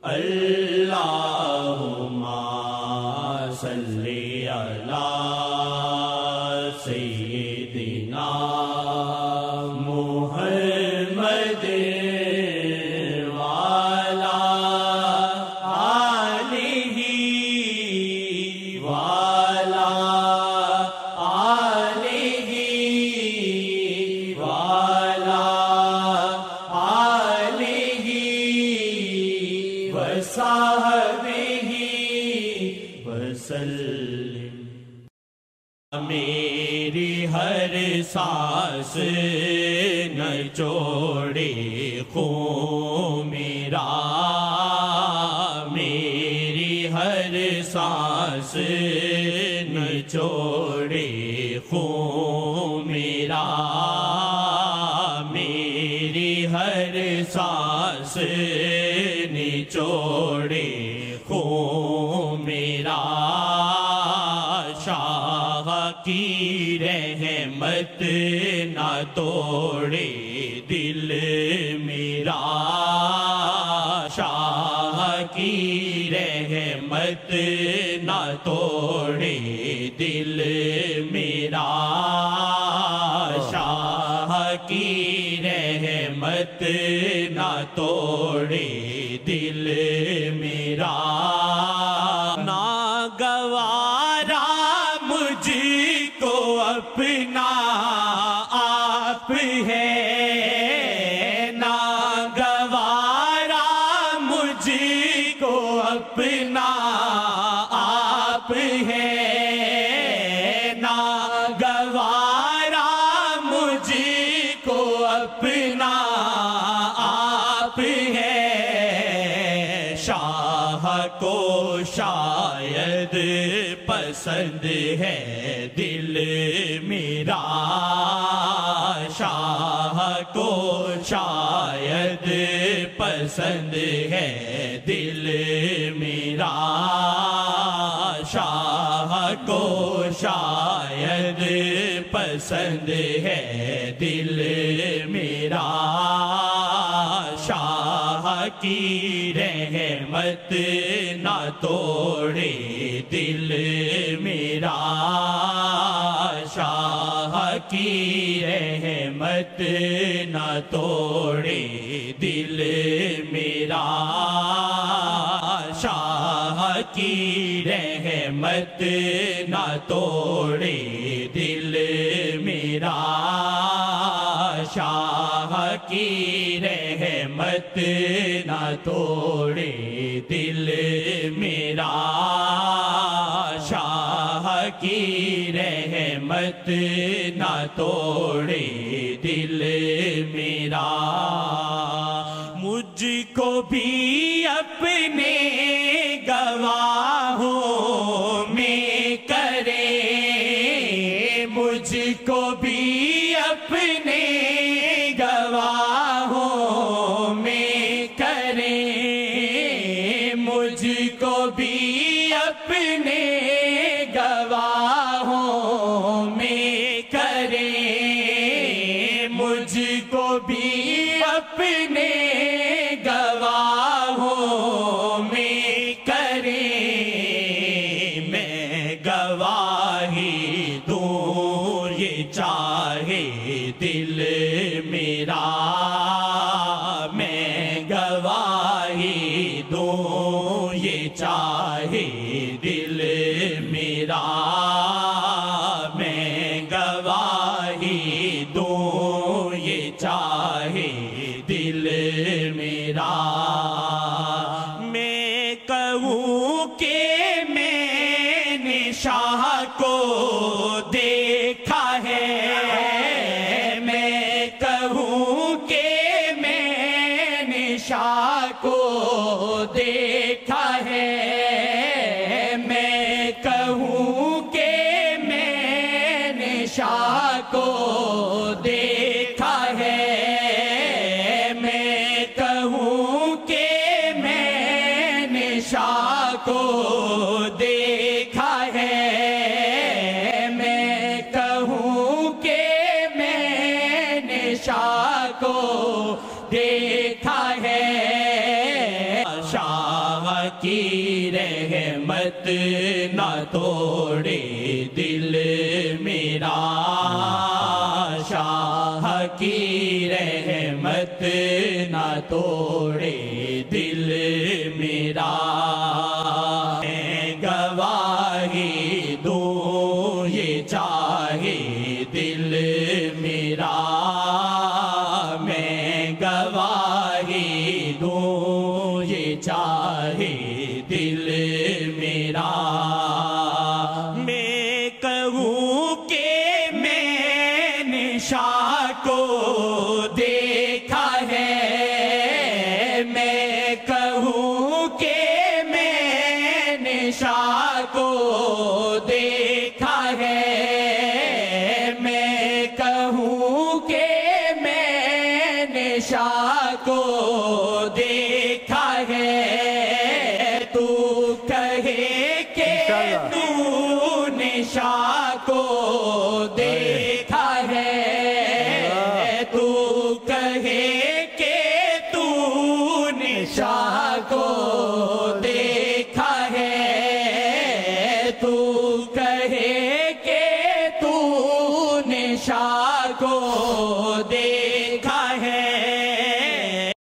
اللہم صلی علی سیدنا محمد وعلی آلہ وعلی آلہ وعلی آلہ وصحبہ وسلم۔ میری ہر سانس نچوڑے خون میرا، میری ہر سانس نچوڑے خون میرا، میری ہر سانس نچوڑے خون میرا، شاہ کی رحمت نہ توڑے دل میرا، شاہ کی رحمت نہ توڑے دل میرا، شاہ کی رحمت نہ توڑے دل میرا، ناگوارا مجھ کو اپنا آپ ہے، ناگوارا مجھ کو اپنا آپ ہے، ناگوارا مجھ کو اپنا آپ ہے، شاہ کو شاید پسند ہے دل میرا، شاہ کو شاید پسند ہے دل میرا، شاہ کو شاید پسند ہے دل میرا، شاہ کی رحمت نہ توڑے دل میرا، شاہ کی رحمت نہ توڑے دل میرا، شاہ کی رحمت نہ توڑے دل میرا، شاہ کی رحمت نہ توڑے دل میرا، شاہ کی رحمت نہ توڑے دل میرا، مجھ کو بھی اپنے گواہوں میں کرے، مجھ کو بھی اپنے گواہوں میں کرے، مجھ کو بھی اپنے گواہوں میں کرے، مجھ کو بھی اپنے گواہوں میں کرے، میں گواہی دوں یہ چاہے دل میرا، میں گواہی دوں یہ چاہے دل میرا، میں گواہی دوں یہ چاہے دل میرا، میں کہوں کہ میں نے شاہ کو دیکھا ہے، میں کہوں کہ میں نے شاہ کو دیکھا ہے، میں کہوں کہ میں نے شاہ کو دیکھا ہے، میں کہوں کہ میں نے شاہ کو دیکھا ہے، میں کہوں کہ میں نے شاہ کو دیکھا ہے، شاہ کی رحمت نہ توڑے دل میرا، شاہ کی رحمت نہ توڑے دل میرا، میں گواہی دوں یہ چاہے دل میرا، میں گواہی دوں یہ چاہے دل میرا، میں کہوں کہ میں نے شاہ کو دیکھا ہے، میں کہوں کہ میں نے شاہ کو دیکھا ہے، میں کہوں کہ میں نے شاہ کو دیکھا ہے، تو کہے کہ تو نے شاہ کو دیکھا ہے، تو کہے کہ تو نے شاہ کو دیکھا ہے، تو کہے کہ تو نے شاہ کو دیکھا